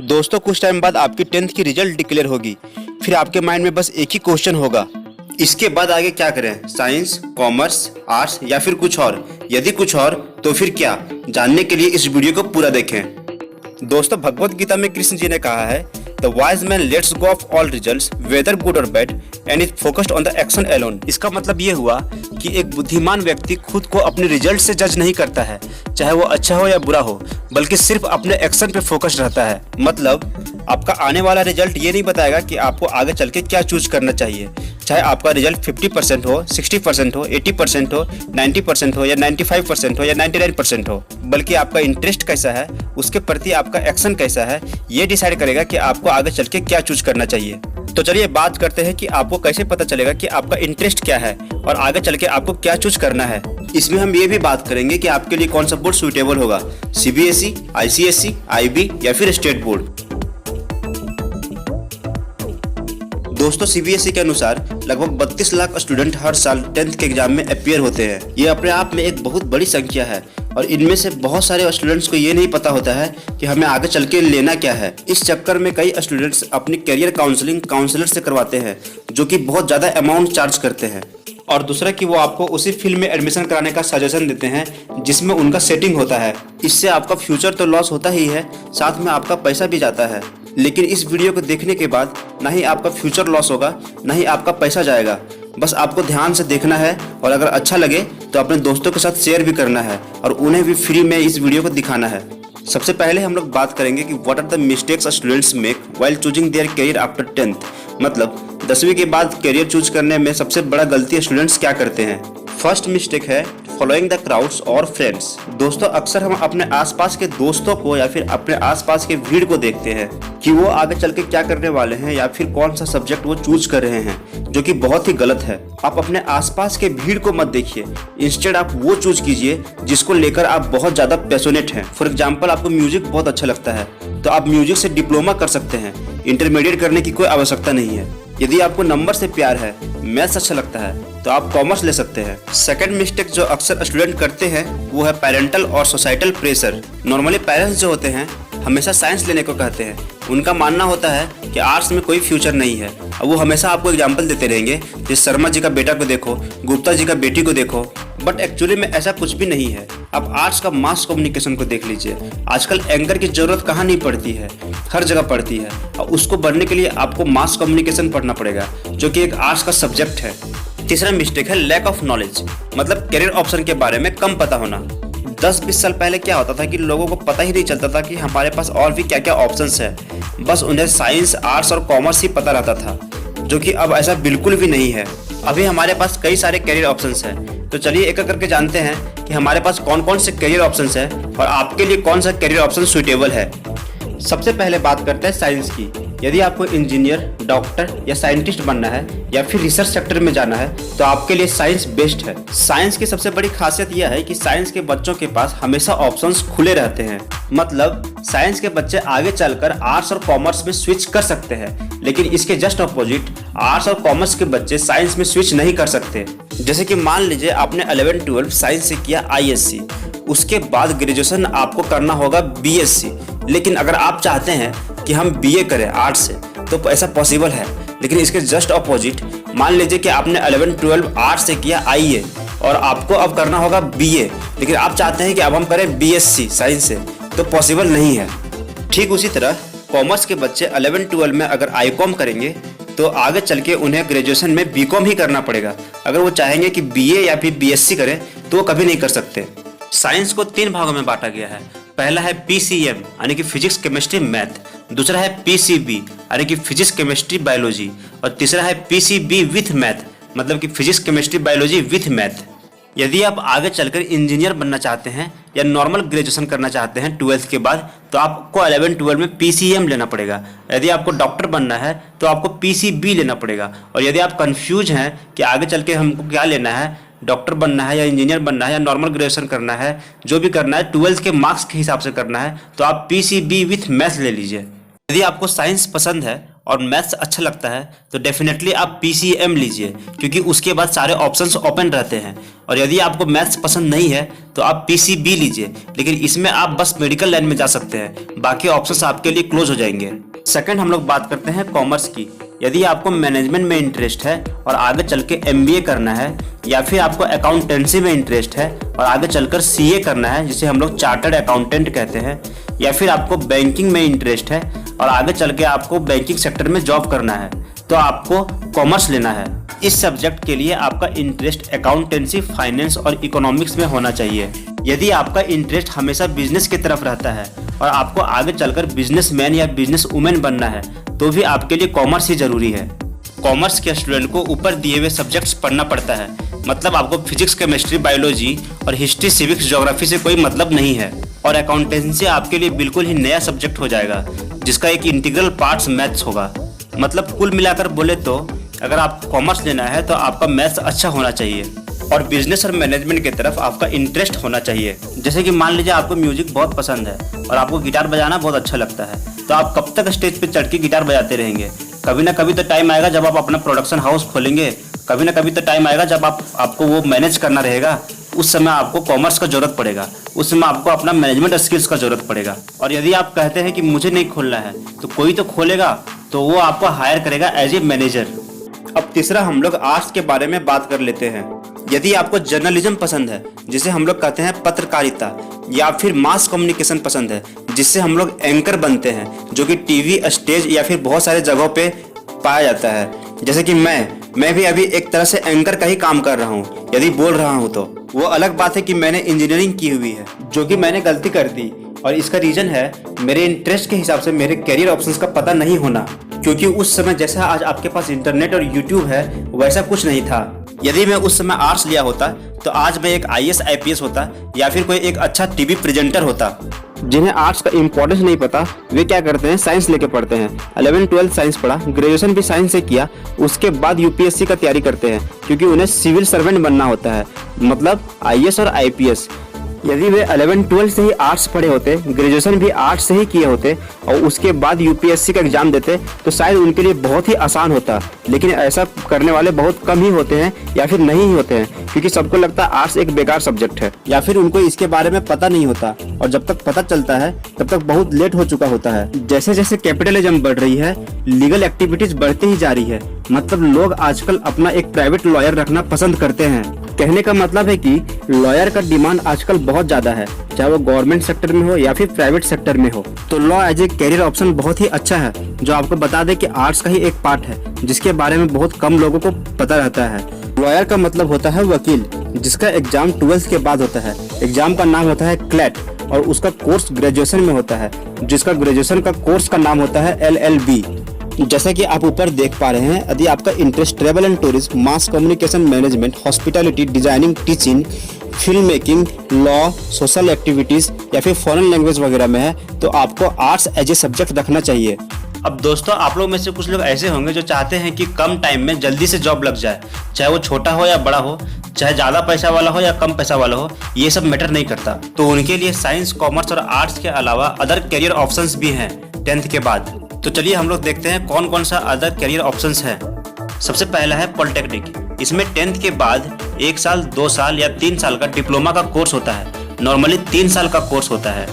दोस्तों कुछ टाइम बाद आपकी 10th की रिजल्ट डिक्लेयर होगी। फिर आपके माइंड में बस एक ही क्वेश्चन होगा, इसके बाद आगे क्या करें, साइंस, कॉमर्स, आर्ट्स या फिर कुछ और। यदि कुछ और तो फिर क्या, जानने के लिए इस वीडियो को पूरा देखें। दोस्तों भगवत गीता में कृष्ण जी ने कहा है, the wise man lets go of all results whether good और bad and is focused on the action alone. इसका मतलब ये हुआ कि एक बुद्धिमान व्यक्ति खुद को अपने रिजल्ट से जज नहीं करता है, चाहे वो अच्छा हो या बुरा हो, बल्कि सिर्फ अपने एक्शन पे फोकस रहता है। मतलब आपका आने वाला रिजल्ट ये नहीं बताएगा कि आपको आगे चल के क्या चूज करना चाहिए, चाहे आपका रिजल्ट 50% हो, 60% हो, 80% हो, 90% हो या 95% हो या 99% हो, बल्कि आपका इंटरेस्ट कैसा है, उसके प्रति आपका एक्शन कैसा है, ये डिसाइड करेगा कि आपको आगे चल के क्या चूज करना चाहिए। तो चलिए बात करते हैं कि आपको कैसे पता चलेगा कि आपका इंटरेस्ट क्या है और आगे चल के आपको क्या चूज करना है। इसमें हम ये भी बात करेंगे कि आपके लिए कौन सा बोर्ड सुटेबल होगा, सीबीएसई, आईसीएसई, आईबी या फिर स्टेट बोर्ड। दोस्तों सीबीएसई के अनुसार लगभग 32 लाख स्टूडेंट हर साल 10th के एग्जाम में अपीयर होते हैं। ये अपने आप में एक बहुत बड़ी संख्या है और इनमें से बहुत सारे स्टूडेंट्स को ये नहीं पता होता है कि हमें आगे चल के लेना क्या है। इस चक्कर में कई स्टूडेंट्स अपनी करियर काउंसलिंग काउंसलर से करवाते हैं, जो कि बहुत ज़्यादा अमाउंट चार्ज करते हैं। और दूसरा कि वो आपको उसी फील्ड में एडमिशन कराने का सजेशन देते हैं जिसमें उनका सेटिंग होता है। इससे आपका फ्यूचर तो लॉस होता ही है, साथ में आपका पैसा भी जाता है। लेकिन इस वीडियो को देखने के बाद ना ही आपका फ्यूचर लॉस होगा, ना ही आपका पैसा जाएगा। बस आपको ध्यान से देखना है और अगर अच्छा लगे तो अपने दोस्तों के साथ शेयर भी करना है और उन्हें भी फ्री में इस वीडियो को दिखाना है। सबसे पहले हम लोग बात करेंगे कि what are the mistakes students make while choosing their career after 10th। मतलब 10वीं के बाद करियर चूज करने में सबसे बड़ा गलती स्टूडेंट्स क्या करते हैं। फर्स्ट मिस्टेक है फॉलोइंग द क्राउड्स और फ्रेंड्स। दोस्तों अक्सर हम अपने आसपास के दोस्तों को या फिर अपने आसपास के भीड़ को देखते हैं कि वो आगे चल के क्या करने वाले हैं या फिर कौन सा सब्जेक्ट वो चूज कर रहे हैं, जो कि बहुत ही गलत है। आप अपने आसपास के भीड़ को मत देखिए, इंस्टेड आप वो चूज कीजिए जिसको लेकर आप बहुत ज्यादा पैशनेट हैं। फॉर एग्जाम्पल आपको म्यूजिक बहुत अच्छा लगता है तो आप म्यूजिक से डिप्लोमा कर सकते हैं, इंटरमीडिएट करने की कोई आवश्यकता नहीं है। यदि आपको नंबर से प्यार है, मैथ्स अच्छा लगता है तो आप कॉमर्स ले सकते हैं। सेकंड मिस्टेक जो अक्सर स्टूडेंट करते हैं वो है पेरेंटल और सोसाइटल प्रेशर। नॉर्मली पेरेंट्स जो होते हैं हमेशा साइंस लेने को कहते हैं। उनका मानना होता है कि आर्ट्स में कोई फ्यूचर नहीं है। अब वो हमेशा आपको एग्जाम्पल देते रहेंगे, जैसे शर्मा जी का बेटा को देखो, गुप्ता जी का बेटी को देखो, बट एक्चुअली में ऐसा कुछ भी नहीं है। आप आर्ट्स का मास कम्युनिकेशन को देख लीजिए, आजकल एंकर की जरूरत कहाँ नहीं पड़ती है, हर जगह पड़ती है। और उसको बढ़ने के लिए आपको मास कम्युनिकेशन पढ़ना पड़ेगा, जो कि एक आर्ट्स का सब्जेक्ट है। तीसरा मिस्टेक है लैक ऑफ नॉलेज, मतलब करियर ऑप्शन के बारे में कम पता होना। 10-20 साल पहले क्या होता था कि लोगों को पता ही नहीं चलता था कि हमारे पास और भी क्या क्या ऑप्शंस है। बस उन्हें साइंस, आर्ट्स और कॉमर्स ही पता रहता था, जो कि अब ऐसा बिल्कुल भी नहीं है। अभी हमारे पास कई सारे करियर ऑप्शंस हैं। तो चलिए एक एक करके जानते हैं कि हमारे पास कौन कौन से करियर ऑप्शंस हैं और आपके लिए कौन सा करियर ऑप्शन सुटेबल है। सबसे पहले बात करते हैं साइंस की। यदि आपको इंजीनियर, डॉक्टर या साइंटिस्ट बनना है या फिर रिसर्च सेक्टर में जाना है तो आपके लिए साइंस बेस्ट है। साइंस की सबसे बड़ी खासियत यह है कि साइंस के बच्चों के पास हमेशा ऑप्शंस खुले रहते हैं। मतलब साइंस के बच्चे आगे चलकर आर्ट्स और कॉमर्स में स्विच कर सकते हैं, लेकिन इसके जस्ट अपोजिट आर्ट्स और कॉमर्स के बच्चे साइंस में स्विच नहीं कर सकते। जैसे कि मान लीजिए आपने 11-12 साइंस से किया आईएससी, उसके बाद ग्रेजुएशन आपको करना होगा बीएससी। लेकिन अगर आप चाहते हैं कि हम बीए करें आर्ट्स से तो ऐसा पॉसिबल है। लेकिन इसके जस्ट अपोजिट मान लीजिए कि आपने 11-12 आर्ट्स से किया आईए और आपको अब करना होगा बीए, लेकिन आप चाहते हैं कि अब हम करें बीएससी साइंस से, तो पॉसिबल नहीं है। ठीक उसी तरह कॉमर्स के बच्चे 11-12 में अगर आईकॉम करेंगे तो आगे चल के उन्हें ग्रेजुएशन में बीकॉम ही करना पड़ेगा। अगर वो चाहेंगे कि बीए या फिर बीएससी करें तो वो कभी नहीं कर सकते। साइंस को 3 भागों में बांटा गया है। पहला है पीसीएम यानी कि फिजिक्स, केमिस्ट्री, मैथ। दूसरा है पीसीबी यानी कि फिजिक्स, केमिस्ट्री, बायोलॉजी। और तीसरा है पीसीबी विथ मैथ, मतलब कि physics, chemistry, biology with math. यदि आप आगे चलकर इंजीनियर बनना चाहते हैं या नॉर्मल ग्रेजुएशन करना चाहते हैं 12th के बाद तो आपको 11-12 में पीसीएम लेना पड़ेगा। यदि आपको डॉक्टर बनना है तो आपको पीसीबी लेना पड़ेगा। और यदि आप कंफ्यूज हैं कि आगे चल के हमको क्या लेना है, डॉक्टर बनना है या इंजीनियर बनना है या नॉर्मल ग्रेजुएशन करना है, जो भी करना है 12th के मार्क्स के हिसाब से करना है, तो आप पीसीबी विथ मैथ ले लीजिए। यदि आपको साइंस पसंद है और मैथ्स अच्छा लगता है तो डेफिनेटली आप PCM लीजिए, क्योंकि उसके बाद सारे ऑप्शंस ओपन रहते हैं। और यदि आपको मैथ्स पसंद नहीं है तो आप PCB लीजिए, लेकिन इसमें आप बस मेडिकल लाइन में जा सकते हैं, बाकी ऑप्शंस आपके लिए क्लोज हो जाएंगे। सेकंड हम लोग बात करते हैं कॉमर्स की। यदि आपको मैनेजमेंट में इंटरेस्ट है और आगे चल के MBA करना है, या फिर आपको अकाउंटेंसी में इंटरेस्ट है और आगे चलकर CA करना है, जिसे हम लोग चार्टर्ड अकाउंटेंट कहते हैं, या फिर आपको बैंकिंग में इंटरेस्ट है और आगे चल के आपको बैंकिंग सेक्टर में जॉब करना है, तो आपको कॉमर्स लेना है। इस सब्जेक्ट के लिए आपका इंटरेस्ट अकाउंटेंसी, फाइनेंस और इकोनॉमिक्स में होना चाहिए। यदि आपका इंटरेस्ट हमेशा बिजनेस की तरफ रहता है और आपको आगे चलकर बिजनेसमैन या बिजनेस वुमेन बनना है, तो भी आपके लिए कॉमर्स ही जरूरी है। कॉमर्स के स्टूडेंट को ऊपर दिए हुए सब्जेक्ट्स पढ़ना पड़ता है, मतलब आपको फिजिक्स, केमिस्ट्री, बायोलॉजी और हिस्ट्री, सिविक्स, ज्योग्राफी से कोई मतलब नहीं है। और अकाउंटेंसी आपके लिए बिल्कुल ही नया सब्जेक्ट हो जाएगा, जिसका एक इंटीग्रल पार्ट्स मैथ्स होगा। मतलब कुल मिलाकर बोले तो अगर आपको कॉमर्स लेना है तो आपका मैथ्स अच्छा होना चाहिए और बिजनेस और मैनेजमेंट की तरफ आपका इंटरेस्ट होना चाहिए। जैसे कि मान लीजिए आपको म्यूजिक बहुत पसंद है और आपको गिटार बजाना बहुत अच्छा लगता है, तो आप कब तक स्टेज पे चढ़ के गिटार बजाते रहेंगे? कभी ना कभी तो टाइम आएगा जब आप अपना प्रोडक्शन हाउस खोलेंगे, कभी ना कभी तो टाइम आएगा जब आपको वो मैनेज करना रहेगा। उस समय आपको कॉमर्स का जरूरत पड़ेगा, उस समय आपको अपना मैनेजमेंट स्किल्स का जरूरत पड़ेगा। और यदि आप कहते हैं कि मुझे नहीं खोलना है, तो कोई तो खोलेगा, तो वो आपको हायर करेगा एज ए मैनेजर। अब तीसरा हम लोग आर्ट्स के बारे में बात कर लेते हैं। यदि आपको जर्नलिज्म पसंद है, जिसे हम लोग कहते हैं पत्रकारिता, या फिर मास कम्युनिकेशन पसंद है, जिससे हम लोग एंकर बनते हैं, जो कि टीवी, स्टेज या फिर बहुत सारे जगहों पे पाया जाता है। जैसे कि मैं भी अभी एक तरह से एंकर का ही काम कर रहा हूँ। यदि बोल रहा हूँ तो वो अलग बात है कि मैंने इंजीनियरिंग की हुई है, जो कि मैंने गलती कर दी, और इसका रीजन है मेरे इंटरेस्ट के हिसाब से मेरे करियर ऑप्शंस का पता नहीं होना, क्योंकि उस समय जैसा आज आपके पास इंटरनेट और यूट्यूब है वैसा कुछ नहीं था। यदि मैं उस समय आर्ट्स लिया होता तो आज मैं एक IAS IPS होता, या फिर कोई एक अच्छा टीवी प्रेजेंटर होता। जिन्हें आर्ट्स का इम्पोर्टेंस नहीं पता वे क्या करते हैं, साइंस लेके पढ़ते हैं। 11-12 साइंस पढ़ा, ग्रेजुएशन भी साइंस से किया, उसके बाद UPSC का तैयारी करते हैं, क्योंकि उन्हें सिविल सर्वेंट बनना होता है, मतलब IAS और IPS। यदि वे 11-12 से ही आर्ट्स पढ़े होते, ग्रेजुएशन भी आर्ट्स से ही किए होते और उसके बाद UPSC का एग्जाम देते, तो शायद उनके लिए बहुत ही आसान होता। लेकिन ऐसा करने वाले बहुत कम ही होते हैं, या फिर नहीं ही होते हैं, क्योंकि सबको लगता है आर्ट्स एक बेकार सब्जेक्ट है, या फिर उनको इसके बारे में पता नहीं होता, और जब तक पता चलता है तब तक बहुत लेट हो चुका होता है। जैसे जैसे कैपिटलिज्म बढ़ रही है, लीगल एक्टिविटीज बढ़ती ही जा रही है, मतलब लोग आजकल अपना एक प्राइवेट लॉयर रखना पसंद करते हैं। कहने का मतलब है कि लॉयर का डिमांड आजकल बहुत ज्यादा है, चाहे वो गवर्नमेंट सेक्टर में हो या फिर प्राइवेट सेक्टर में हो। तो law as a career option बहुत ही अच्छा है, जो आपको बता दे कि आर्ट्स का ही एक पार्ट है, जिसके बारे में बहुत कम लोगों को पता रहता है। लॉयर का मतलब होता है वकील, जिसका एग्जाम 12th के बाद होता है। एग्जाम का नाम होता है क्लैट, और उसका कोर्स ग्रेजुएशन में होता है, जिसका ग्रेजुएशन का कोर्स का नाम होता है LLB। जैसा कि आप ऊपर देख पा रहे हैं, यदि आपका interest travel and tourism, mass communication management, hospitality, designing, teaching, film making, law, social activities या फिर फॉरेन लैंग्वेज वगैरह में है, तो आपको आर्ट्स एज ए सब्जेक्ट रखना चाहिए। अब दोस्तों, आप लोग में से कुछ लोग ऐसे होंगे जो चाहते हैं कि कम टाइम में जल्दी से जॉब लग जाए, चाहे वो छोटा हो या बड़ा हो, चाहे ज़्यादा पैसा वाला हो या कम पैसा वाला हो, ये सब मैटर नहीं करता। तो उनके लिए साइंस, कॉमर्स और आर्ट्स के अलावा अदर करियर ऑप्शंस भी हैं 10th के बाद। तो चलिए हम लोग देखते हैं कौन कौन सा अदर करियर ऑप्शंस है। सबसे पहला है पॉलिटेक्निक। इसमें 10th के बाद 1 साल, 2 साल या 3 साल का डिप्लोमा का कोर्स होता है। नॉर्मली 3 साल का कोर्स होता है।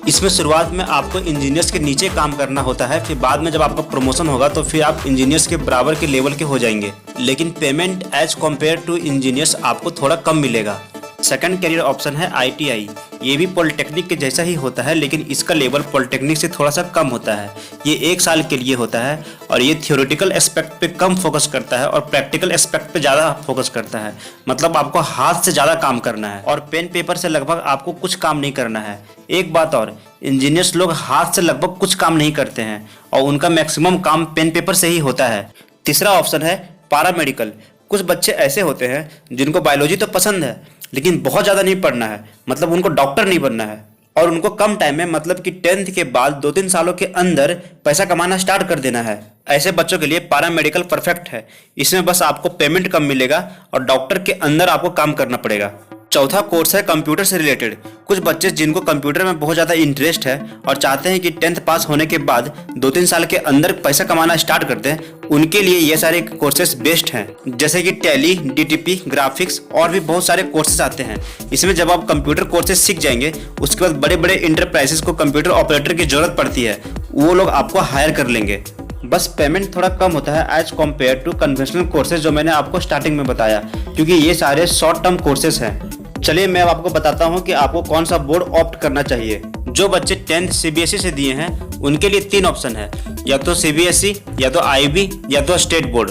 इसमें शुरुआत में आपको इंजीनियर्स के नीचे काम करना होता है, फिर बाद में जब आपका प्रमोशन होगा तो फिर आप इंजीनियर्स के बराबर के लेवल के हो जाएंगे, लेकिन payment as compare to engineers आपको थोड़ा कम मिलेगा। सेकंड करियर ऑप्शन है ITI। ये भी पॉलिटेक्निक के जैसा ही होता है, लेकिन इसका लेवल पॉलिटेक्निक से थोड़ा सा कम होता है। ये 1 साल के लिए होता है और ये थियोरेटिकल एस्पेक्ट पे कम फोकस करता है और प्रैक्टिकल एस्पेक्ट पे ज़्यादा फोकस करता है। मतलब आपको हाथ से ज़्यादा काम करना है और पेन पेपर से लगभग आपको कुछ काम नहीं करना है। एक बात और, इंजीनियर्स लोग हाथ से लगभग कुछ काम नहीं करते हैं और उनका मैक्सिमम काम पेन पेपर से ही होता है। तीसरा ऑप्शन है पैरामेडिकल। कुछ बच्चे ऐसे होते हैं जिनको बायोलॉजी तो पसंद है, लेकिन बहुत ज़्यादा नहीं पढ़ना है, मतलब उनको डॉक्टर नहीं बनना है, और उनको कम टाइम में, मतलब कि 10th के बाद 2-3 सालों के अंदर पैसा कमाना स्टार्ट कर देना है। ऐसे बच्चों के लिए पैरामेडिकल परफेक्ट है। इसमें बस आपको पेमेंट कम मिलेगा और डॉक्टर के अंदर आपको काम करना पड़ेगा। चौथा कोर्स है कंप्यूटर से रिलेटेड। कुछ बच्चे जिनको कंप्यूटर में बहुत ज़्यादा इंटरेस्ट है और चाहते हैं कि 10th पास होने के बाद 2-3 साल के अंदर पैसा कमाना स्टार्ट कर दें, उनके लिए ये सारे कोर्सेज बेस्ट हैं। जैसे कि टैली, डीटीपी, ग्राफिक्स और भी बहुत सारे कोर्सेज आते हैं। इसमें जब आप कंप्यूटर कोर्सेज सीख जाएंगे, उसके बाद बड़े बड़े इंटरप्राइजेस को कंप्यूटर ऑपरेटर की ज़रूरत पड़ती है, वो लोग आपको हायर कर लेंगे। बस पेमेंट थोड़ा कम होता है as compare to conventional courses जो मैंने आपको स्टार्टिंग में बताया, क्योंकि ये सारे शॉर्ट टर्म कोर्सेज हैं। चलिए मैं अब आपको बताता हूँ कि आपको कौन सा बोर्ड ऑप्ट करना चाहिए। जो बच्चे 10th CBSE से दिए हैं उनके लिए 3 ऑप्शन है, या तो CBSE, या तो IB, या तो स्टेट बोर्ड।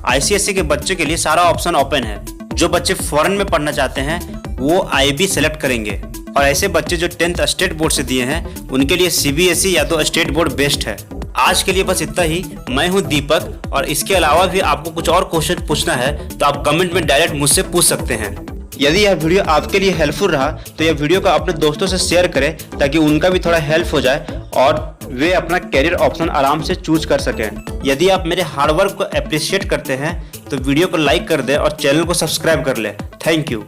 ICSE के बच्चों के लिए सारा ऑप्शन ओपन है। जो बच्चे फॉरेन में पढ़ना चाहते हैं वो IB सेलेक्ट करेंगे, और ऐसे बच्चे जो 10th स्टेट बोर्ड से दिए हैं उनके लिए CBSE या तो स्टेट बोर्ड बेस्ट है। आज के लिए बस इतना ही। मैं हूं दीपक, और इसके अलावा भी आपको कुछ और क्वेश्चन पूछना है तो आप कमेंट में डायरेक्ट मुझसे पूछ सकते हैं। यदि यह वीडियो आपके लिए हेल्पफुल रहा तो यह वीडियो को अपने दोस्तों से शेयर करें, ताकि उनका भी थोड़ा हेल्प हो जाए और वे अपना कैरियर ऑप्शन आराम से चूज कर सकें। यदि आप मेरे हार्डवर्क को अप्रिशिएट करते हैं तो वीडियो को लाइक कर दें और चैनल को सब्सक्राइब कर लें। Thank you.